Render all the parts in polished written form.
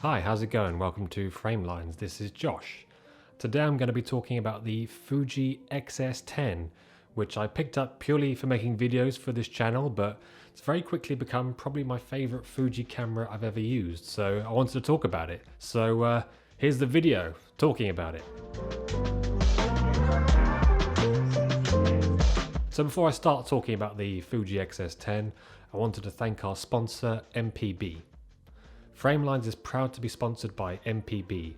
Hi, how's it going? Welcome to Framelines. This is Josh. Today I'm going to be talking about the Fuji X-S10, which I picked up purely for making videos for this channel, but it's very quickly become probably my favorite Fuji camera I've ever used, so I wanted to talk about it. So here's the video talking about it. So before I start talking about the Fuji X-S10, I wanted to thank our sponsor, MPB. Framelines is proud to be sponsored by MPB.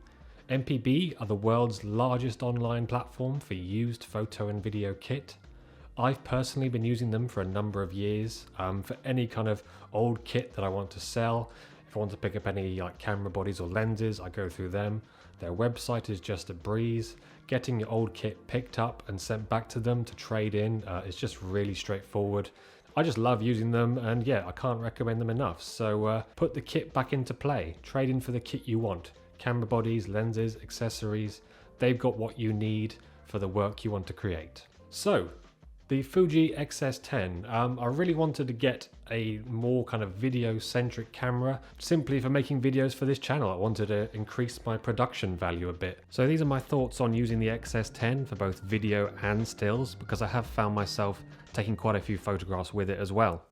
MPB are the world's largest online platform for used photo and video kit. I've personally been using them for a number of years for any kind of old kit that I want to sell. If I want to pick up any like camera bodies or lenses, I go through them. Their website is just a breeze. Getting your old kit picked up and sent back to them to trade in is just really straightforward. I just love using them, and yeah, I can't recommend them enough. So put the kit back into play. Trade in for the kit you want. Camera bodies, lenses, accessories. They've got what you need for the work you want to create. So, the Fuji X-S10. I really wanted to get a more kind of video-centric camera simply for making videos for this channel. I wanted to increase my production value a bit. So these are my thoughts on using the X-S10 for both video and stills, because I have found myself taking quite a few photographs with it as well.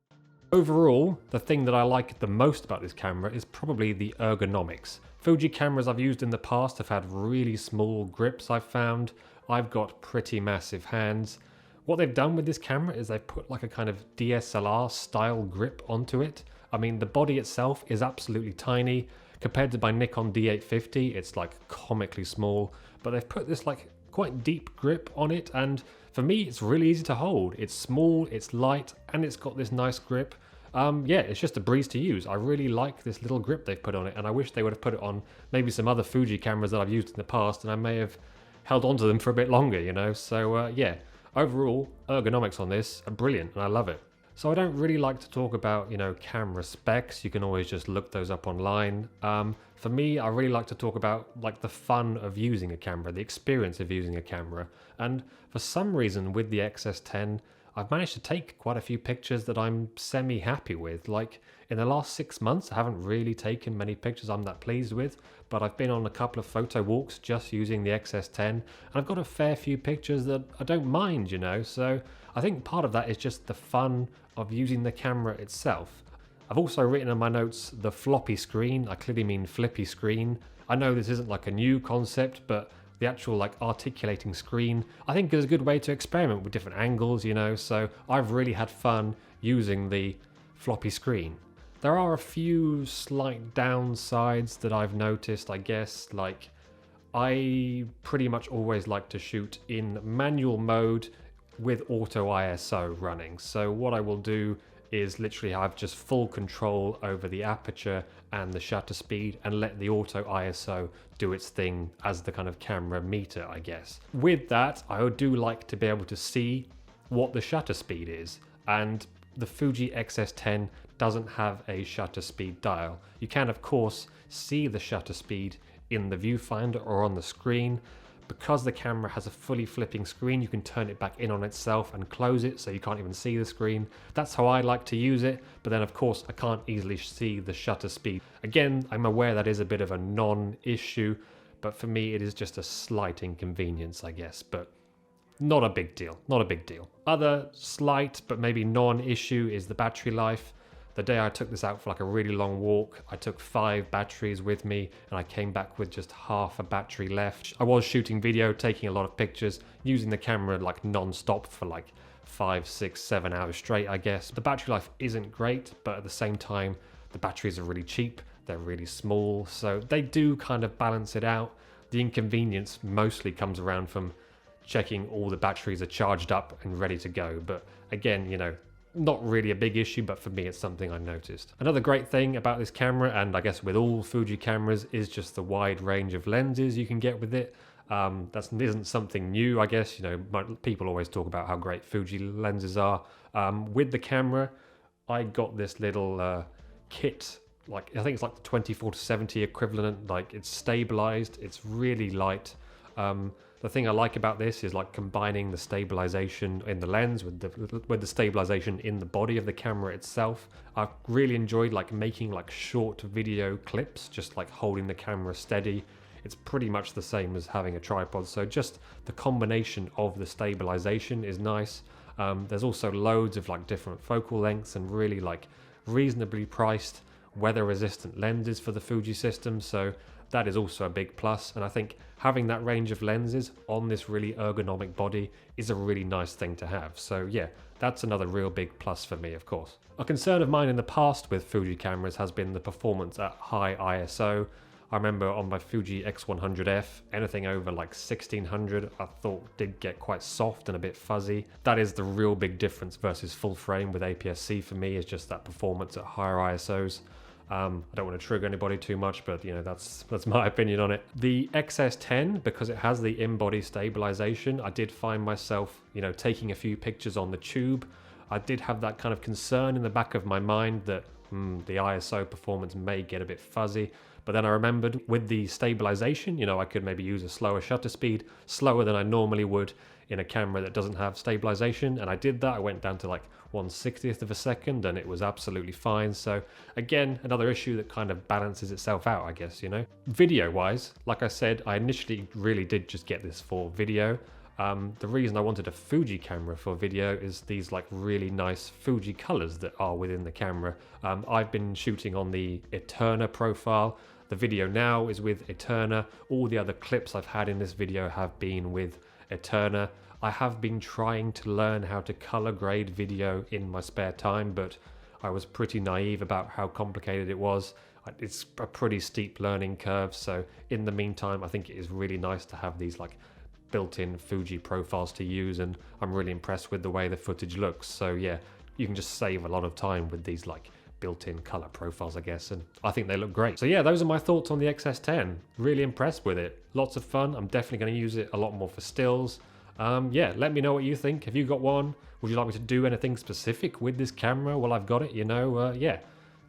Overall, the thing that I like the most about this camera is probably the ergonomics. Fuji cameras I've used in the past have had really small grips, I've found. I've got pretty massive hands. What they've done with this camera is they've put like a kind of DSLR style grip onto it. I mean, the body itself is absolutely tiny. Compared to my Nikon D850, it's like comically small, but they've put this like quite deep grip on it, and for me it's really easy to hold. It's small, it's light, and it's got this nice grip. Yeah, it's just a breeze to use. I really like this little grip they've put on it, and I wish they would have put it on maybe some other Fuji cameras that I've used in the past, and I may have held onto them for a bit longer, you know. So yeah, overall, ergonomics on this are brilliant, and I love it. So I don't really like to talk about, you know, camera specs. You can always just look those up online. For me, I really like to talk about like the fun of using a camera, the experience of using a camera. And for some reason with the X-S10, I've managed to take quite a few pictures that I'm semi-happy with. Like in the last 6 months, I haven't really taken many pictures I'm that pleased with, but I've been on a couple of photo walks just using the X-S10, and I've got a fair few pictures that I don't mind, you know. So I think part of that is just the fun of using the camera itself. I've also written in my notes the floppy screen. I clearly mean flippy screen. I know this isn't like a new concept, but the actual like articulating screen I think is a good way to experiment with different angles, you know. So I've really had fun using the floppy screen. There are a few slight downsides that I've noticed, I guess. Like, I pretty much always like to shoot in manual mode with auto ISO running. So what I will do is literally have just full control over the aperture and the shutter speed and let the auto ISO do its thing as the kind of camera meter, I guess. With that, I do like to be able to see what the shutter speed is, and the Fuji X-S10 doesn't have a shutter speed dial. You can of course see the shutter speed in the viewfinder or on the screen. Because the camera has a fully flipping screen, you can turn it back in on itself and close it so you can't even see the screen. That's how I like to use it, but then of course I can't easily see the shutter speed. Again, I'm aware that is a bit of a non-issue, but for me it is just a slight inconvenience, I guess, but not a big deal, not a big deal. Other slight but maybe non-issue is the battery life. The day I took this out for like a really long walk, I took 5 batteries with me and I came back with just half a battery left. I was shooting video, taking a lot of pictures, using the camera like non-stop for like 5, 6, 7 hours straight, I guess. The battery life isn't great, but at the same time, the batteries are really cheap, they're really small, so they do kind of balance it out. The inconvenience mostly comes around from checking all the batteries are charged up and ready to go, but again, you know, not really a big issue, but for me it's something I noticed. Another great thing about this camera, and I guess with all Fuji cameras, is just the wide range of lenses you can get with it. That isn't something new, I guess. You know, people always talk about how great Fuji lenses are. With the camera, I got this little kit, like I think it's like the 24-70 equivalent. Like, it's stabilized, it's really light. The thing I like about this is like combining the stabilization in the lens with the stabilization in the body of the camera itself. I've really enjoyed like making like short video clips, just like holding the camera steady. It's pretty much the same as having a tripod, so just the combination of the stabilization is nice. There's also loads of like different focal lengths and really like reasonably priced weather resistant lenses for the Fuji system, so that is also a big plus. And I think having that range of lenses on this really ergonomic body is a really nice thing to have. So yeah, that's another real big plus for me, of course. A concern of mine in the past with Fuji cameras has been the performance at high ISO. I remember on my Fuji X100F, anything over like 1600 I thought did get quite soft and a bit fuzzy. That is the real big difference versus full frame with APS-C for me, is just that performance at higher ISOs. I don't want to trigger anybody too much, but you know, that's my opinion on it. The X-S10, because it has the in-body stabilization, I did find myself, you know, taking a few pictures on the tube. I did have that kind of concern in the back of my mind that the ISO performance may get a bit fuzzy. But then I remembered with the stabilization, you know, I could maybe use a slower shutter speed, slower than I normally would in a camera that doesn't have stabilization. And I did that. I went down to like 1/60th of a second and it was absolutely fine. So again, another issue that kind of balances itself out, I guess, you know. Video wise, like I said, I initially really did just get this for video. The reason I wanted a Fuji camera for video is these like really nice Fuji colors that are within the camera. I've been shooting on the Eterna profile. The video now is with Eterna. All the other clips I've had in this video have been with Eterna. I have been trying to learn how to color grade video in my spare time, but I was pretty naive about how complicated it was. It's a pretty steep learning curve, so in the meantime, I think it is really nice to have these like built-in Fuji profiles to use, and I'm really impressed with the way the footage looks. So yeah, you can just save a lot of time with these like built-in color profiles, I guess, and I think they look great. So yeah, those are my thoughts on the X-S10. Really impressed with it. Lots of fun. I'm definitely going to use it a lot more for stills. Yeah, let me know what you think. Have you got one? Would you like me to do anything specific with this camera while I've got it? You know, yeah,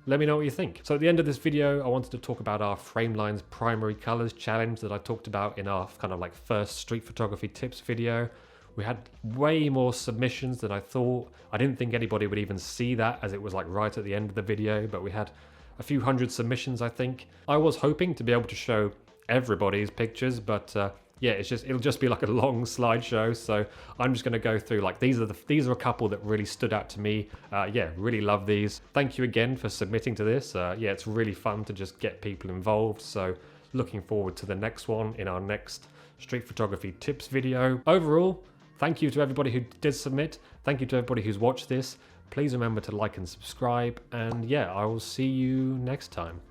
let me know what you think. So at the end of this video, I wanted to talk about our Framelines Primary Colors challenge that I talked about in our kind of like first street photography tips video. We had way more submissions than I thought. I didn't think anybody would even see that, as it was like right at the end of the video, but we had a few hundred submissions, I think. I was hoping to be able to show everybody's pictures, but yeah, it'll just be like a long slideshow. So I'm just going to go through like these are a couple that really stood out to me. Yeah, really love these. Thank you again for submitting to this. Yeah, it's really fun to just get people involved. So looking forward to the next one in our next street photography tips video. Overall, thank you to everybody who did submit. Thank you to everybody who's watched this. Please remember to like and subscribe. And yeah, I will see you next time.